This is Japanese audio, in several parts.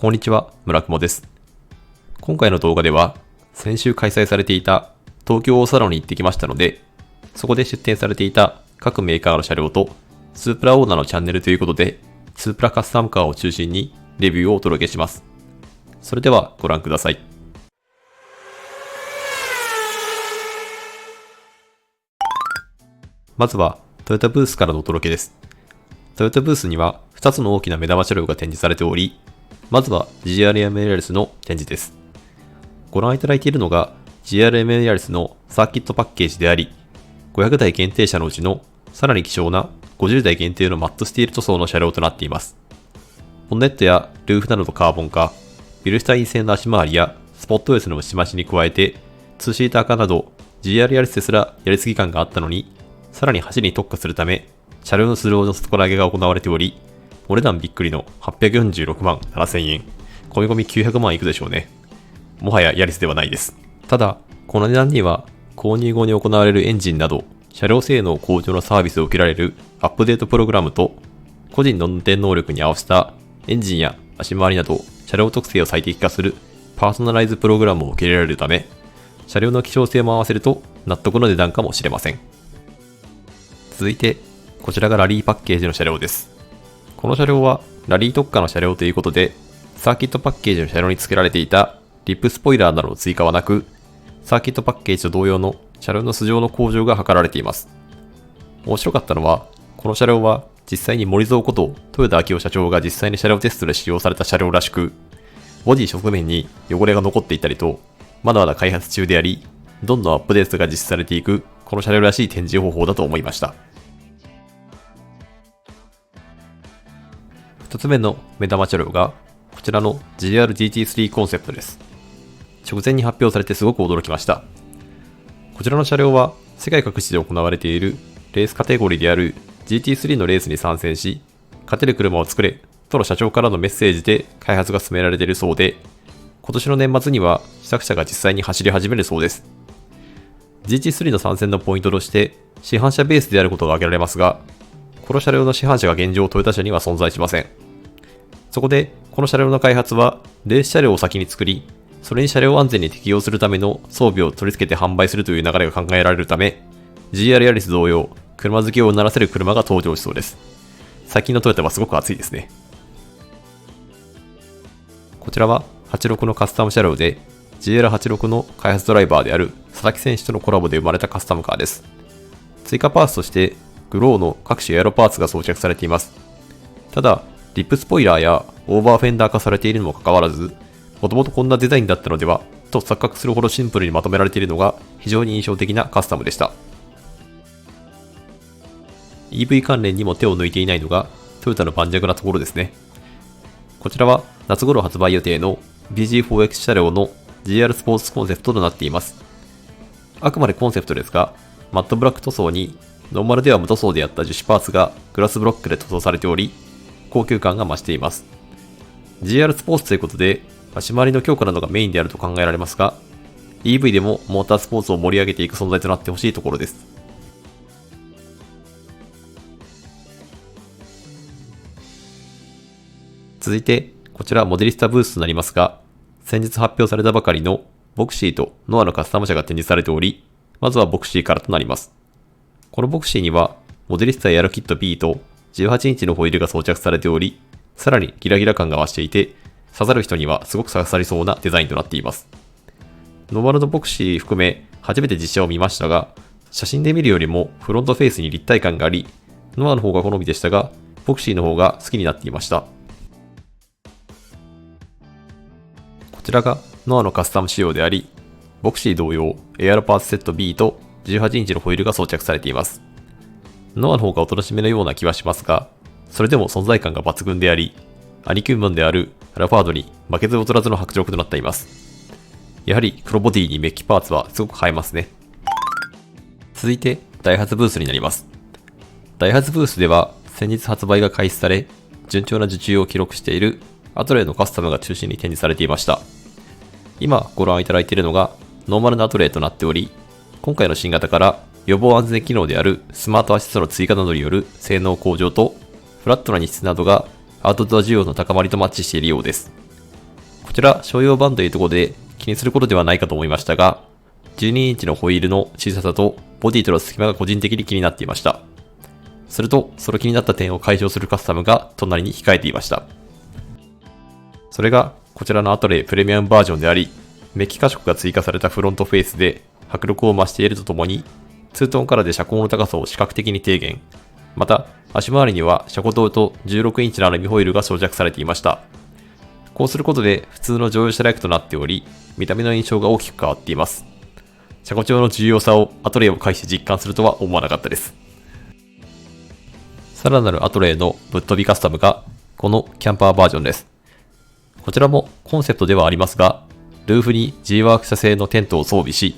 こんにちは、村雲です。今回の動画では、先週開催されていた東京大サロンに行ってきましたので、そこで出展されていた各メーカーの車両と、スープラオーナーのチャンネルということで、スープラカスタムカーを中心にレビューをお届けします。それではご覧ください。まずはトヨタブースからのお届けです。トヨタブースには2つの大きな目玉車両が展示されており、まずは GR-ML ヤリスの展示です。ご覧いただいているのが GR-ML ヤリスのサーキットパッケージであり、500台限定車のうちのさらに希少な50台限定のマットスティール塗装の車両となっています。ボンネットやルーフなどのカーボン化、ビルシュタイン製の足回りやスポットレスの内増しに加えて、2シーター化など GR ヤリスですらやりすぎ感があったのに、さらに走りに特化するため、車両のスローの底上げが行われており、お値段びっくりの846万7000円。込み込み900万いくでしょうね。もはやヤリスではないです。ただ、この値段には、購入後に行われるエンジンなど、車両性能向上のサービスを受けられるアップデートプログラムと、個人の運転能力に合わせたエンジンや足回りなど、車両特性を最適化するパーソナライズプログラムを受け入れられるため、車両の希少性も合わせると納得の値段かもしれません。続いて、こちらがラリーパッケージの車両です。この車両はラリー特化の車両ということで、サーキットパッケージの車両に付けられていたリップスポイラーなどの追加はなく、サーキットパッケージと同様の車両の素性の向上が図られています。面白かったのは、この車両は実際に森蔵こと豊田章男社長が実際に車両テストで使用された車両らしく、ボディ側面に汚れが残っていたりと、まだまだ開発中であり、どんどんアップデートが実施されていくこの車両らしい展示方法だと思いました。一つ目の目玉車両が、こちらの GR-GT3 コンセプトです。直前に発表されてすごく驚きました。こちらの車両は、世界各地で行われているレースカテゴリーである GT3 のレースに参戦し、勝てる車を作れとの社長からのメッセージで開発が進められているそうで、今年の年末には試作車が実際に走り始めるそうです。GT3 の参戦のポイントとして、市販車ベースであることが挙げられますが、この車両の市販車が現状トヨタ車には存在しません。そこで、この車両の開発は、レース車両を先に作り、それに車両安全に適用するための装備を取り付けて販売するという流れが考えられるため、GR ヤリス同様、車好きをうならせる車が登場しそうです。最近のトヨタはすごく熱いですね。こちらは、86のカスタム車両で、GR86 の開発ドライバーである佐々木選手とのコラボで生まれたカスタムカーです。追加パーツとして、グローの各種エアロパーツが装着されています。ただ、リップスポイラーやオーバーフェンダー化されているにもかかわらず、もともとこんなデザインだったのではと錯覚するほどシンプルにまとめられているのが非常に印象的なカスタムでした。EV 関連にも手を抜いていないのがトヨタの盤石なところですね。こちらは夏頃発売予定の BG4X 車両の GR スポーツコンセプトとなっています。あくまでコンセプトですが、マットブラック塗装にノーマルでは無塗装であった樹脂パーツがグラスブロックで塗装されており、高級感が増しています。GR スポーツということで、足回りの強化などがメインであると考えられますが、EV でもモータースポーツを盛り上げていく存在となってほしいところです。続いて、こちらモデリスタブースとなりますが、先日発表されたばかりのボクシーとノアのカスタム車が展示されており、まずはボクシーからとなります。このボクシーには、モデリスタエアロキット B と18インチのホイールが装着されており、さらにギラギラ感が増していて、刺さる人にはすごく刺さりそうなデザインとなっています。ノーマルのボクシー含め、初めて実車を見ましたが、写真で見るよりもフロントフェイスに立体感があり、ノアの方が好みでしたが、ボクシーの方が好きになっていました。こちらがノアのカスタム仕様であり、ボクシー同様、エアロパーツセット B と18インチのホイールが装着されています。ノアの方がおとなしめのような気はしますが、それでも存在感が抜群であり、兄貴分であるアラファードに負けず劣らずの迫力となっています。やはり黒ボディにメッキパーツはすごく映えますね。続いて、ダイハツブースになります。ダイハツブースでは先日発売が開始され、順調な受注を記録しているアトレイのカスタムが中心に展示されていました。今ご覧いただいているのがノーマルなアトレイとなっており、今回の新型から予防安全機能であるスマートアシストの追加などによる性能向上とフラットな荷室などがアウトドア需要の高まりとマッチしているようです。こちら商用版というところで気にすることではないかと思いましたが、12インチのホイールの小ささとボディとの隙間が個人的に気になっていました。すると、その気になった点を解消するカスタムが隣に控えていました。それが、こちらのアトレイプレミアムバージョンであり、メッキ可色が追加されたフロントフェイスで迫力を増しているとともに、ツートンカラーで車高の高さを視覚的に低減。また、足回りには車高灯と16インチのアルミホイールが装着されていました。こうすることで普通の乗用車ライクとなっており、見た目の印象が大きく変わっています。車高調の重要さをアトレイを介して実感するとは思わなかったです。さらなるアトレイのぶっ飛びカスタムが、このキャンパーバージョンです。こちらもコンセプトではありますが、ルーフに G-WORK 社製のテントを装備し、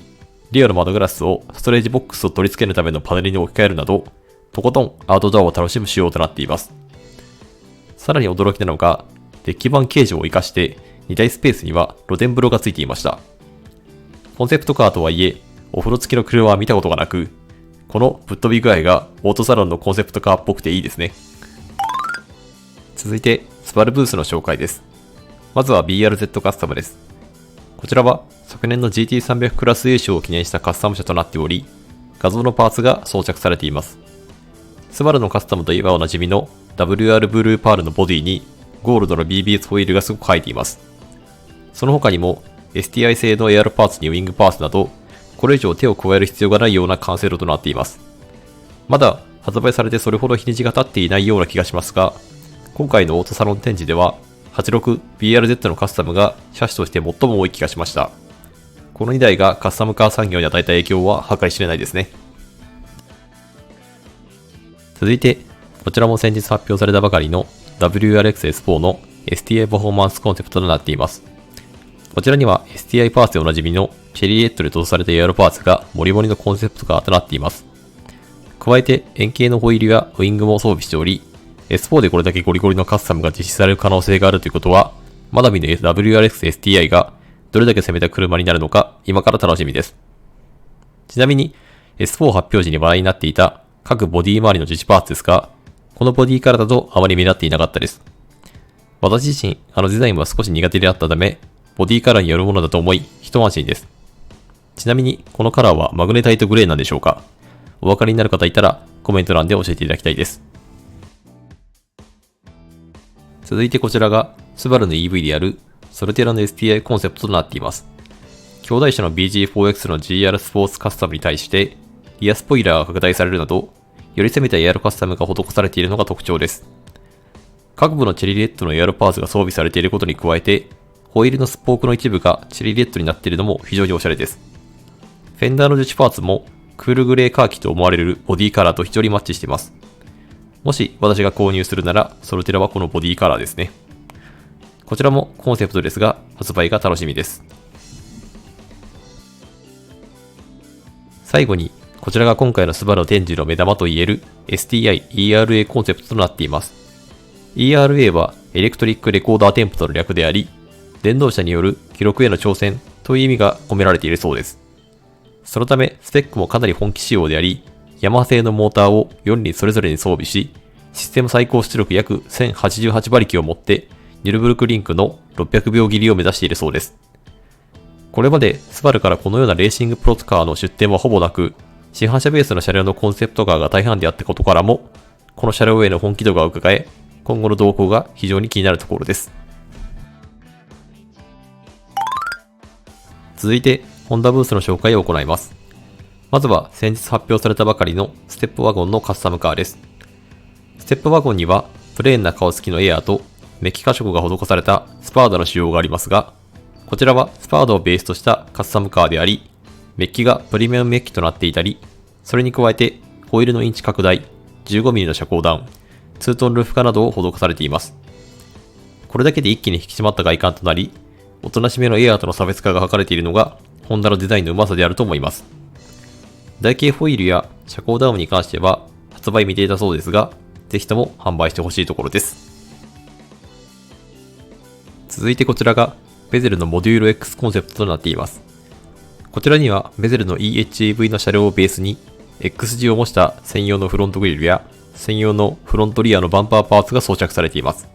リアの窓ガラスをストレージボックスを取り付けるためのパネルに置き換えるなど、とことんアウトドアを楽しむ仕様となっています。さらに驚きなのが、デッキ板形状を活かして2台スペースには露天風呂がついていました。コンセプトカーとはいえ、お風呂付きの車は見たことがなく、このぶっ飛び具合がオートサロンのコンセプトカーっぽくていいですね。続いて、スバルブースの紹介です。まずは BRZ カスタムです。こちらは昨年の GT300 クラス優勝を記念したカスタム車となっており、画像のパーツが装着されています。スバルのカスタムといえばおなじみの WR ブルーパールのボディにゴールドの BBS ホイールがすごく入っています。その他にも STI 製のエアロパーツにウィングパーツなど、これ以上手を加える必要がないような完成度となっています。まだ発売されてそれほど日にちが経っていないような気がしますが、今回のオートサロン展示では 86BRZ のカスタムが車種として最も多い気がしました。この2台がカスタムカー産業に与えた影響は計り知れないですね。続いて、こちらも先日発表されたばかりの WRX-S4 の STI パフォーマンスコンセプトとなっています。こちらには STI パーツでおなじみのチェリーレッドで塗装されたエアロパーツがモリモリのコンセプトカーとなっています。加えて円形のホイールやウィングも装備しており、S4 でこれだけゴリゴリのカスタムが実施される可能性があるということは、まだ見ぬ WRX-STI がどれだけ攻めた車になるのか今から楽しみです。ちなみに S4 発表時に話題になっていた各ボディ周りの自治パーツですが、このボディカラーだとあまり目立っていなかったです。私自身、デザインは少し苦手であったため、ボディカラーによるものだと思い、一安心です。ちなみに、このカラーはマグネタイトグレーなんでしょうか？お分かりになる方いたら、コメント欄で教えていただきたいです。続いてこちらが、スバルの EV である、ソルテラの STI コンセプトとなっています。兄弟車の BG4X の GR スポーツカスタムに対して、リアスポイラーが拡大されるなど、より攻めたエアロカスタムが施されているのが特徴です。各部のチェリーレッドのエアロパーツが装備されていることに加えて、ホイールのスポークの一部がチェリーレッドになっているのも非常におしゃれです。フェンダーの樹脂パーツもクールグレーカーキと思われるボディカラーと非常にマッチしています。もし私が購入するなら、ソルテラはこのボディカラーですね。こちらもコンセプトですが、発売が楽しみです。最後に、こちらが今回のスバルの展示の目玉といえる STI ERA コンセプトとなっています。ERA はエレクトリックレコーダーテンプトの略であり、電動車による記録への挑戦という意味が込められているそうです。そのため、スペックもかなり本気仕様であり、ヤマハ製のモーターを4輪それぞれに装備し、システム最高出力約1088馬力を持って、ニュルブルクリンクの600秒切りを目指しているそうです。これまでスバルからこのようなレーシングプロトカーの出展はほぼなく、市販車ベースの車両のコンセプトカーが大半であったことからも、この車両への本気度が伺え、今後の動向が非常に気になるところです。続いて、ホンダブースの紹介を行います。まずは先日発表されたばかりのステップワゴンのカスタムカーです。ステップワゴンにはプレーンな顔つきのエアーとメッキ加色が施されたスパーダの仕様がありますが、こちらはスパーダをベースとしたカスタムカーであり、メッキがプレミアムメッキとなっていたり、それに加えてホイールのインチ拡大、15mm の車高ダウン、ツートンルーフ化などを施されています。これだけで一気に引き締まった外観となり、おとなしめのエアーとの差別化が図れているのが、ホンダのデザインのうまさであると思います。台形ホイールや車高ダウンに関しては発売未定だそうですが、ぜひとも販売してほしいところです。続いてこちらが、ベゼルのモデュール X コンセプトとなっています。こちらにはベゼルの EHEV の車両をベースに X 字を模した専用のフロントグリルや専用のフロントリアのバンパーパーツが装着されています。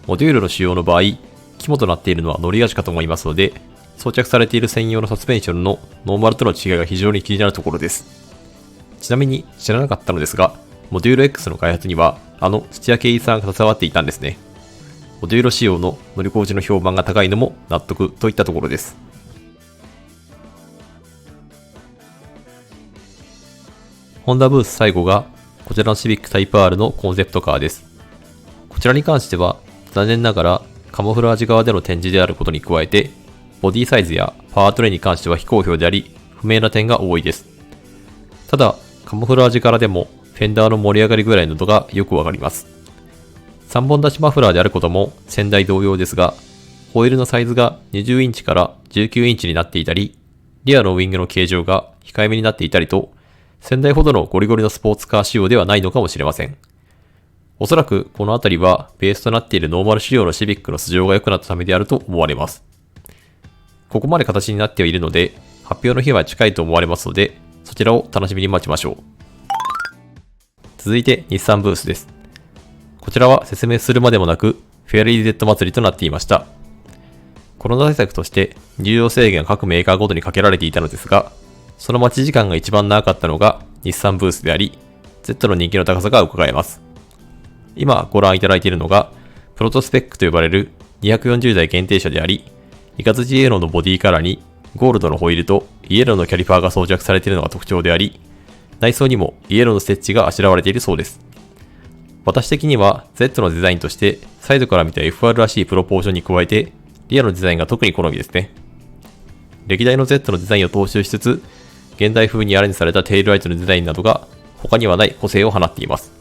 モデュールの仕様の場合、規肝となっているのは乗り味かと思いますので、装着されている専用のサスペンションのノーマルとの違いが非常に気になるところです。ちなみに知らなかったのですが、モデューロ X の開発には土屋圭一さんが携わっていたんですね。モデューロ仕様の乗り心地の評判が高いのも納得といったところです。ホンダブース最後がこちらのシビックタイプ R のコンセプトカーです。こちらに関しては残念ながらカモフラージュ側での展示であることに加えて、ボディサイズやパワートレインに関しては非公表であり、不明な点が多いです。ただ、カモフラージュからでもフェンダーの盛り上がりぐらいの度がよくわかります。3本出しマフラーであることも先代同様ですが、ホイールのサイズが20インチから19インチになっていたり、リアのウィングの形状が控えめになっていたりと、先代ほどのゴリゴリのスポーツカー仕様ではないのかもしれません。おそらくこのあたりはベースとなっているノーマル仕様のシビックの素性が良くなったためであると思われます。ここまで形になってはいるので、発表の日は近いと思われますので、そちらを楽しみに待ちましょう。続いて日産ブースです。こちらは説明するまでもなく、フェアリー Z 祭りとなっていました。コロナ対策として入場制限が各メーカーごとにかけられていたのですが、その待ち時間が一番長かったのが日産ブースであり、Z の人気の高さが伺えます。今ご覧いただいているのが、プロトスペックと呼ばれる240台限定車であり、イカズチイエローのボディカラーにゴールドのホイールとイエローのキャリパーが装着されているのが特徴であり、内装にもイエローのステッチがあしらわれているそうです。私的には Z のデザインとしてサイドから見た FR らしいプロポーションに加えてリアのデザインが特に好みですね。歴代の Z のデザインを踏襲しつつ、現代風にアレンジされたテールライトのデザインなどが他にはない個性を放っています。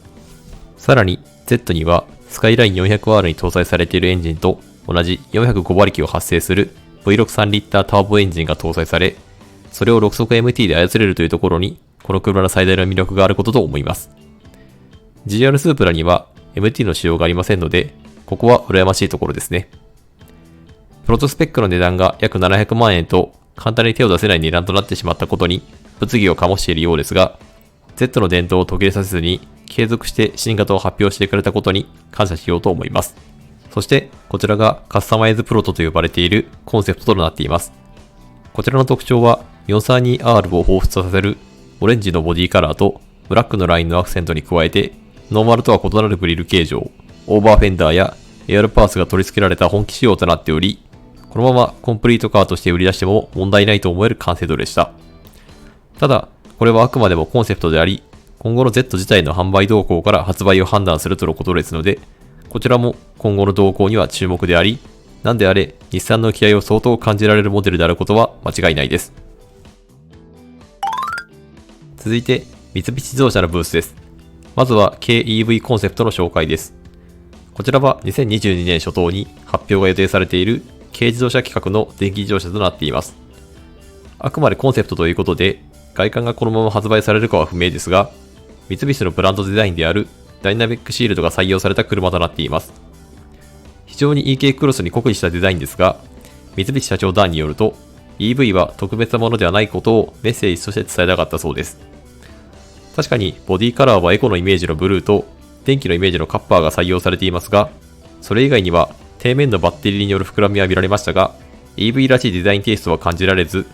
さらに Z にはスカイライン 400R に搭載されているエンジンと同じ405馬力を発生する V63 リッターターボエンジンが搭載され、それを6速 MT で操れるというところにこの車の最大の魅力があることと思います。GR スープラには MT の使用がありませんので、ここは羨ましいところですね。プロトスペックの値段が約700万円と簡単に手を出せない値段となってしまったことに物議を醸しているようですが、Z の伝統を途切れさせずに継続して新型を発表してくれたことに感謝しようと思います。そしてこちらがカスタマイズプロトと呼ばれているコンセプトとなっています。こちらの特徴は 432R を彷彿とさせるオレンジのボディカラーとブラックのラインのアクセントに加えて、ノーマルとは異なるグリル形状、オーバーフェンダーやエアロパースが取り付けられた本気仕様となっており、このままコンプリートカーとして売り出しても問題ないと思える完成度でした。ただ、これはあくまでもコンセプトであり、今後の Z 自体の販売動向から発売を判断するとのことですので、こちらも今後の動向には注目であり、なんであれ、日産の気合を相当感じられるモデルであることは間違いないです。続いて、三菱自動車のブースです。まずは軽 EV コンセプトの紹介です。こちらは2022年初頭に発表が予定されている軽自動車規格の電気自動車となっています。あくまでコンセプトということで、外観がこのまま発売されるかは不明ですが、三菱のブランドデザインであるダイナミックシールドが採用された車となっています。非常に EK クロスに酷似したデザインですが、三菱社長団によると、EV は特別なものではないことをメッセージとして伝えたかったそうです。確かにボディカラーはエコのイメージのブルーと電気のイメージのカッパーが採用されていますが、それ以外には底面のバッテリーによる膨らみは見られましたが、EV らしいデザインテイストは感じられず、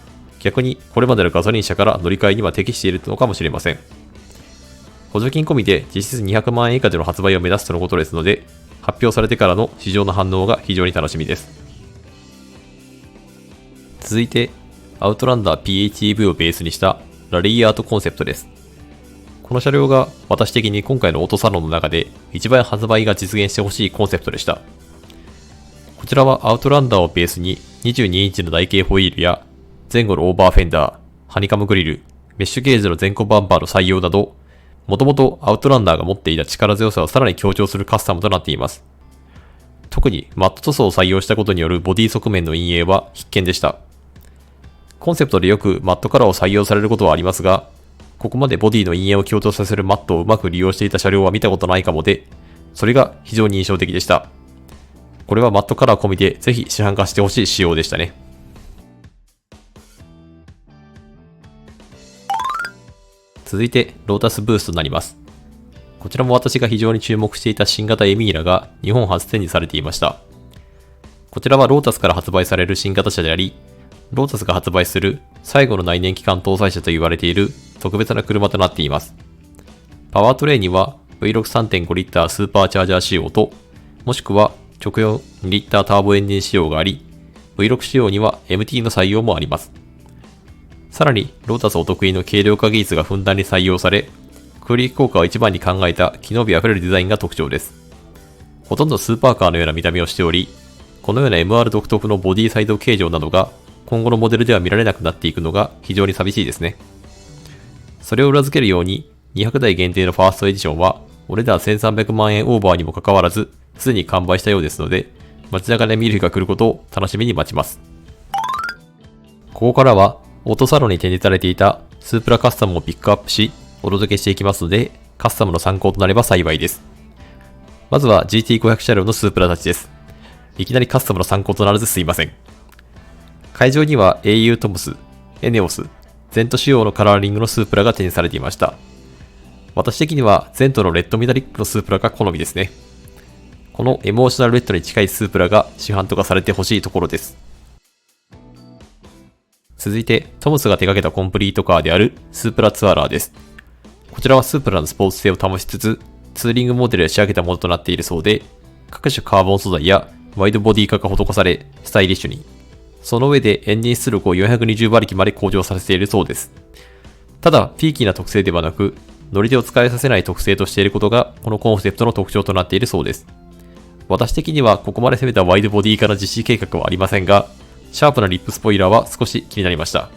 逆にこれまでのガソリン車から乗り換えには適しているのかもしれません。補助金込みで実質200万円以下での発売を目指すとのことですので、発表されてからの市場の反応が非常に楽しみです。続いて、アウトランダー PHEV をベースにしたラリーアートコンセプトです。この車両が私的に今回のオートサロンの中で一番発売が実現してほしいコンセプトでした。こちらはアウトランダーをベースに22インチの台形ホイールや前後のオーバーフェンダー、ハニカムグリル、メッシュゲージの前後バンパーの採用など、もともとアウトランダーが持っていた力強さをさらに強調するカスタムとなっています。特にマット塗装を採用したことによるボディ側面の陰影は必見でした。コンセプトでよくマットカラーを採用されることはありますが、ここまでボディの陰影を強調させるマットをうまく利用していた車両は見たことないかもで、それが非常に印象的でした。これはマットカラー込みでぜひ市販化してほしい仕様でしたね。続いてロータスブースとなります。こちらも私が非常に注目していた新型エミーラが日本初展示されていました。こちらはロータスから発売される新型車であり、ロータスが発売する最後の内燃機関搭載車と言われている特別な車となっています。パワートレインには V6 3.5 リッタースーパーチャージャー仕様と、もしくは直用2リッターターボエンジン仕様があり、V6 仕様には MT の採用もあります。さらに、ロータスお得意の軽量化技術がふんだんに採用され、空力効果を一番に考えた機能美あふれるデザインが特徴です。ほとんどスーパーカーのような見た目をしており、このような MR 独特のボディサイド形状などが今後のモデルでは見られなくなっていくのが非常に寂しいですね。それを裏付けるように、200台限定のファーストエディションは、お値段1300万円オーバーにもかかわらず、すでに完売したようですので、街中で見る日が来ることを楽しみに待ちます。ここからは、オートサロンに展示されていたスープラカスタムをピックアップし、お届けしていきますので、カスタムの参考となれば幸いです。まずは GT500 車両のスープラたちです。いきなりカスタムの参考とならずすいません。会場には au トムス、エネオス、ゼント仕様のカラーリングのスープラが展示されていました。私的にはゼントのレッドメタリックのスープラが好みですね。このエモーショナルレッドに近いスープラが市販とかされてほしいところです。続いて、トムスが手掛けたコンプリートカーであるスープラツアラーです。こちらはスープラのスポーツ性を保ちつつ、ツーリングモデルで仕上げたものとなっているそうで、各種カーボン素材やワイドボディ化が施され、スタイリッシュに。その上でエンジン出力を420馬力まで向上させているそうです。ただ、ピーキーな特性ではなく、乗り手を使いさせない特性としていることが、このコンセプトの特徴となっているそうです。私的にはここまで攻めたワイドボディ化の実施計画はありませんが、シャープなリップスポイラーは少し気になりました。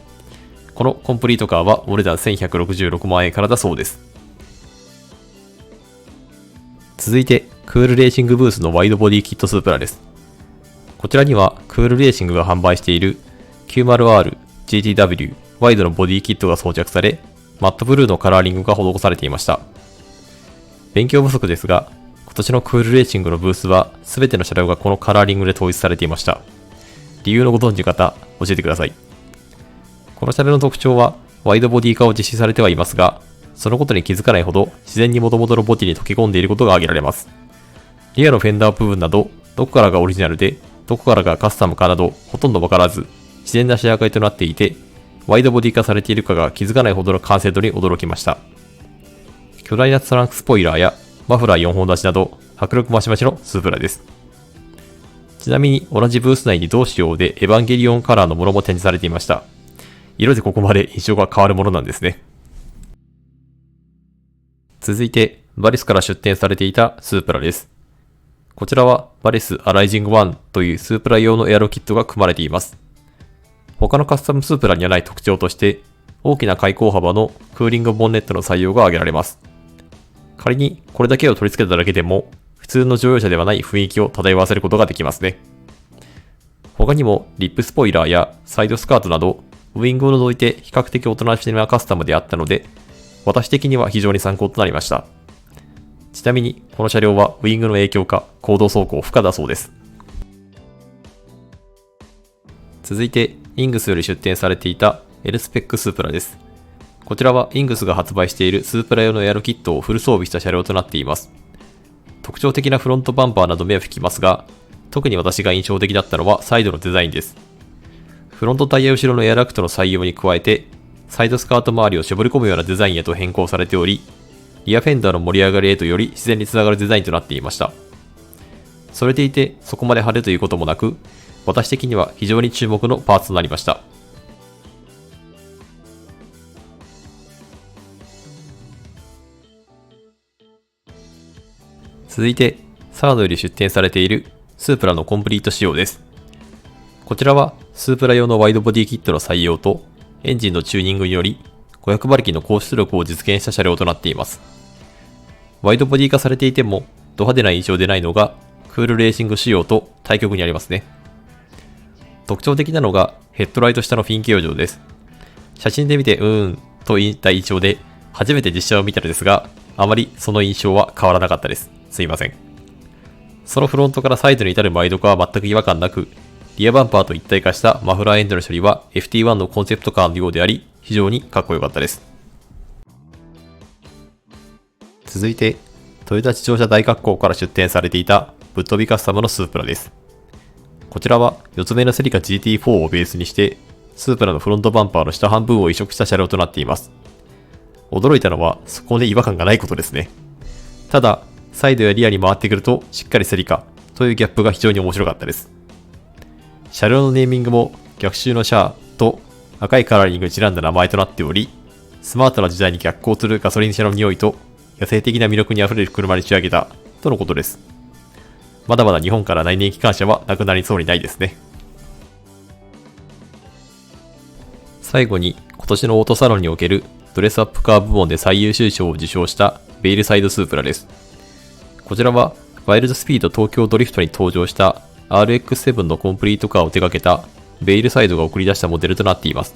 このコンプリートカーはお値段1166万円からだそうです。続いて、クールレーシングブースのワイドボディキットスープラです。こちらにはクールレーシングが販売している 90R GTW ワイドのボディキットが装着され、マットブルーのカラーリングが施されていました。勉強不足ですが、今年のクールレーシングのブースは全ての車両がこのカラーリングで統一されていました。理由のご存知の方、教えてください。この車両の特徴は、ワイドボディ化を実施されてはいますが、そのことに気づかないほど自然に元々のボディに溶け込んでいることが挙げられます。リアのフェンダー部分など、どこからがオリジナルで、どこからがカスタムかなど、ほとんどわからず、自然な仕上がりとなっていて、ワイドボディ化されているかが気づかないほどの完成度に驚きました。巨大なトランクスポイラーやマフラー4本立ちなど、迫力増し増しのスープラです。ちなみに同じブース内に同仕様でエヴァンゲリオンカラーのものも展示されていました。色でここまで印象が変わるものなんですね。続いて、バリスから出展されていたスープラです。こちらはバリスアライジング1というスープラ用のエアロキットが組まれています。他のカスタムスープラにはない特徴として、大きな開口幅のクーリングボンネットの採用が挙げられます。仮にこれだけを取り付けただけでも、普通の乗用車ではない雰囲気を漂わせることができますね。他にもリップスポイラーやサイドスカートなど、ウィングを除いて比較的おとなしめなカスタムであったので、私的には非常に参考となりました。ちなみにこの車両はウィングの影響か公道走行不可だそうです。続いてイングスより出展されていた L スペックスープラです。こちらはイングスが発売しているスープラ用のエアロキットをフル装備した車両となっています。特徴的なフロントバンパーなど目を引きますが、特に私が印象的だったのはサイドのデザインです。フロントタイヤ後ろのエアダクトの採用に加えて、サイドスカート周りを絞り込むようなデザインへと変更されており、リアフェンダーの盛り上がりへとより自然につながるデザインとなっていました。それでいて、そこまで派手ということもなく、私的には非常に注目のパーツとなりました。続いて、サードより出展されているスープラのコンプリート仕様です。こちらはスープラ用のワイドボディキットの採用とエンジンのチューニングにより500馬力の高出力を実現した車両となっています。ワイドボディ化されていてもド派手な印象でないのがクールレーシング仕様と対極にありますね。特徴的なのがヘッドライト下のフィン形状です。写真で見てと言った印象で初めて実写を見たのですが、あまりその印象は変わらなかったです。すいません。そのフロントからサイドに至るワイド化は全く違和感なく、リアバンパーと一体化したマフラーエンドの処理は FT1 のコンセプトカーのようであり、非常にかっこよかったです。続いて、トヨタ自動車大学校から出展されていたぶっ飛びカスタムのスープラです。こちらは四つ目のセリカ GT4 をベースにして、スープラのフロントバンパーの下半分を移植した車両となっています。驚いたのはそこで違和感がないことですね。ただ、サイドやリアに回ってくるとしっかりセリカというギャップが非常に面白かったです。車両のネーミングも逆襲のシャアと赤いカラーリングにちなんだ名前となっており、スマートな時代に逆行するガソリン車の匂いと野生的な魅力にあふれる車に仕上げたとのことです。まだまだ日本から内燃機関車はなくなりそうにないですね。最後に今年のオートサロンにおけるドレスアップカー部門で最優秀賞を受賞したベイルサイドスープラです。こちらはワイルドスピード東京ドリフトに登場した RX7 のコンプリートカーを手掛けたベイルサイドが送り出したモデルとなっています。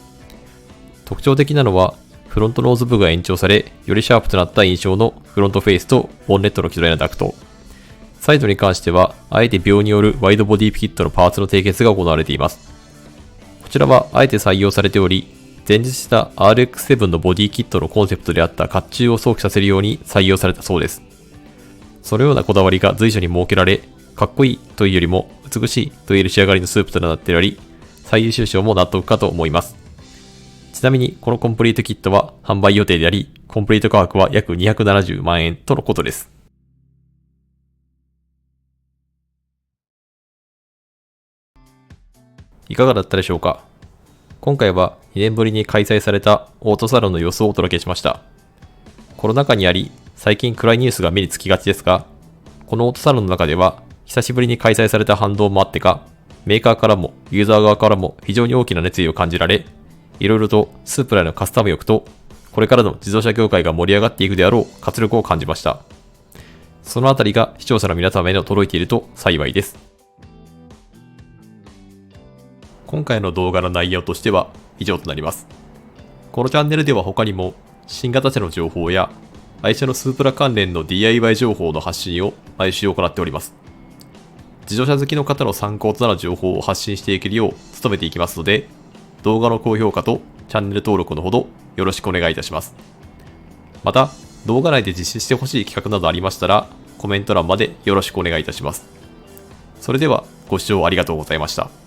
特徴的なのはフロントノーズ部が延長され、よりシャープとなった印象のフロントフェイスとボンネットの巨大なダクト。サイドに関しては、あえて秒によるワイドボディキットのパーツの締結が行われています。こちらはあえて採用されており、前述した RX7 のボディキットのコンセプトであった甲冑を想起させるように採用されたそうです。そのようなこだわりが随所に設けられ、かっこいいというよりも美しいと言える仕上がりのスープとなっており、最優秀賞も納得かと思います。ちなみにこのコンプリートキットは販売予定であり、コンプリート価格は約270万円とのことです。いかがだったでしょうか。今回は2年ぶりに開催されたオートサロンの様子をお届けしました。コロナ禍にあり、最近暗いニュースが目につきがちですが、このオートサロンの中では久しぶりに開催された反動もあってか、メーカーからもユーザー側からも非常に大きな熱意を感じられ、いろいろとスープラへのカスタム欲と、これからの自動車業界が盛り上がっていくであろう活力を感じました。そのあたりが視聴者の皆様への届いていると幸いです。今回の動画の内容としては以上となります。このチャンネルでは他にも新型車の情報や愛車のスープラ関連の DIY 情報の発信を毎週行っております。自動車好きの方の参考となる情報を発信していけるよう努めていきますので、動画の高評価とチャンネル登録のほどよろしくお願いいたします。また、動画内で実施してほしい企画などありましたら、コメント欄までよろしくお願いいたします。それでは、ご視聴ありがとうございました。